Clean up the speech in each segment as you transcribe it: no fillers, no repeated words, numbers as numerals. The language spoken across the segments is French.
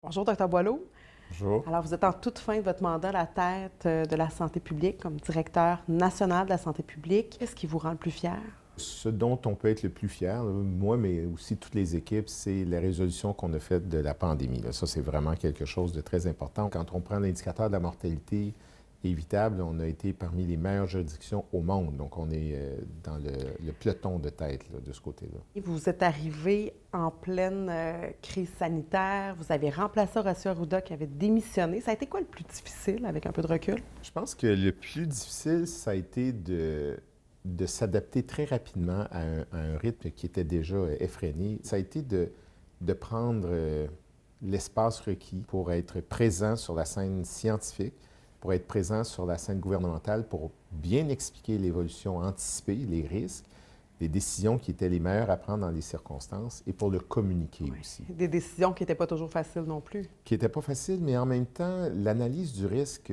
Bonjour, Dr Boileau. Bonjour. Alors, vous êtes en toute fin de votre mandat à la tête de la santé publique comme directeur national de la santé publique. Qu'est-ce qui vous rend le plus fier? Ce dont on peut être le plus fier, moi, mais aussi toutes les équipes, c'est la résolution qu'on a faite de la pandémie. Ça, c'est vraiment quelque chose de très important. Quand on prend l'indicateur de la mortalité évitable, on a été parmi les meilleures juridictions au monde. Donc, on est dans le peloton de tête là, de ce côté-là. Vous êtes arrivé en pleine crise sanitaire. Vous avez remplacé Horacio Arruda qui avait démissionné. Ça a été quoi le plus difficile avec un peu de recul? Je pense que le plus difficile, ça a été de s'adapter très rapidement à un rythme qui était déjà effréné. Ça a été de prendre l'espace requis pour être présent sur la scène scientifique, pour être présent sur la scène gouvernementale, pour bien expliquer l'évolution anticipée, les risques, les décisions qui étaient les meilleures à prendre dans les circonstances et pour le communiquer aussi. Des décisions qui n'étaient pas toujours faciles non plus. Qui n'était pas facile, mais en même temps, l'analyse du risque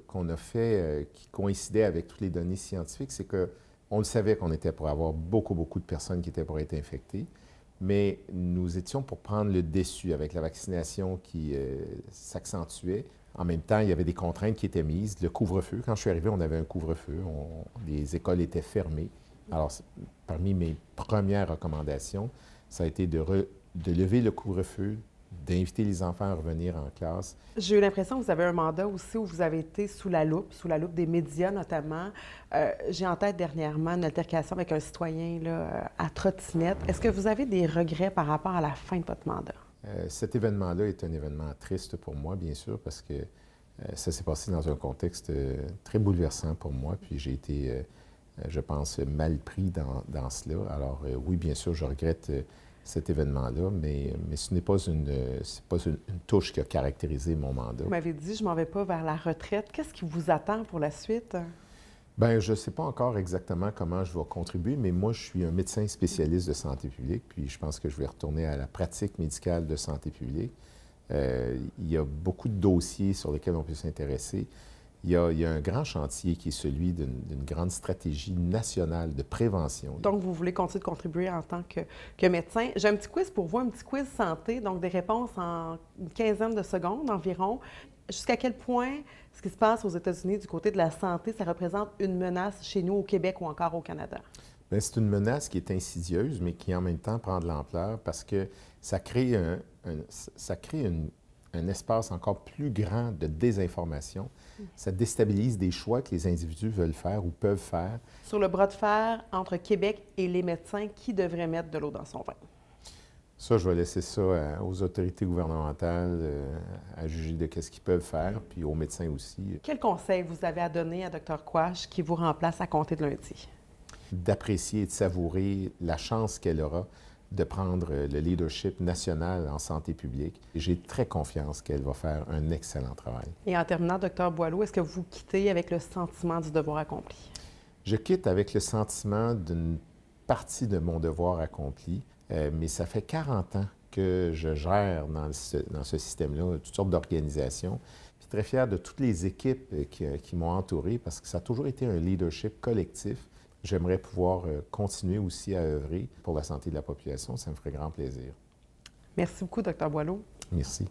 qu'on a fait, qui coïncidait avec toutes les données scientifiques, c'est qu'on le savait qu'on était pour avoir beaucoup de personnes qui étaient pour être infectées, mais nous étions pour prendre le dessus avec la vaccination qui s'accentuait. En même temps, il y avait des contraintes qui étaient mises. Le couvre-feu, quand je suis arrivé, on avait un couvre-feu, les écoles étaient fermées. Alors, parmi mes premières recommandations, ça a été de lever le couvre-feu, d'inviter les enfants à revenir en classe. J'ai eu l'impression que vous avez un mandat aussi où vous avez été sous la loupe des médias notamment. J'ai en tête dernièrement une altercation avec un citoyen là, à trottinette. Est-ce que vous avez des regrets par rapport à la fin de votre mandat? Cet événement-là est un événement triste pour moi, bien sûr, parce que ça s'est passé dans un contexte très bouleversant pour moi, puis j'ai été, je pense, mal pris dans cela. Alors oui, bien sûr, je regrette cet événement-là, mais ce n'est pas une touche qui a caractérisé mon mandat. Vous m'avez dit, je m'en vais pas vers la retraite. Qu'est-ce qui vous attend pour la suite? Bien, je ne sais pas encore exactement comment je vais contribuer, mais moi, je suis un médecin spécialiste de santé publique, puis je pense que je vais retourner à la pratique médicale de santé publique. Il y a beaucoup de dossiers sur lesquels on peut s'intéresser. Il y a un grand chantier qui est celui d'une grande stratégie nationale de prévention. Donc, vous voulez continuer de contribuer en tant que médecin. J'ai un petit quiz pour vous, un petit quiz santé, donc des réponses en une quinzaine de secondes environ. Jusqu'à quel point ce qui se passe aux États-Unis du côté de la santé, ça représente une menace chez nous au Québec ou encore au Canada? Bien, c'est une menace qui est insidieuse, mais qui en même temps prend de l'ampleur parce que ça crée un espace encore plus grand de désinformation. Ça déstabilise des choix que les individus veulent faire ou peuvent faire. Sur le bras de fer entre Québec et les médecins, qui devrait mettre de l'eau dans son vin? Ça, je vais laisser ça aux autorités gouvernementales à juger de ce qu'ils peuvent faire, puis aux médecins aussi. Quel conseil vous avez à donner à Dr Quash qui vous remplace à compter de lundi? D'apprécier et de savourer la chance qu'elle aura de prendre le leadership national en santé publique. J'ai très confiance qu'elle va faire un excellent travail. Et en terminant, Dr Boileau, est-ce que vous quittez avec le sentiment du devoir accompli? Je quitte avec le sentiment d'une partie de mon devoir accompli, mais ça fait 40 ans que je gère dans ce système-là toutes sortes d'organisations. Puis très fier de toutes les équipes qui m'ont entouré parce que ça a toujours été un leadership collectif. J'aimerais pouvoir continuer aussi à œuvrer pour la santé de la population. Ça me ferait grand plaisir. Merci beaucoup, Dr Boileau. Merci.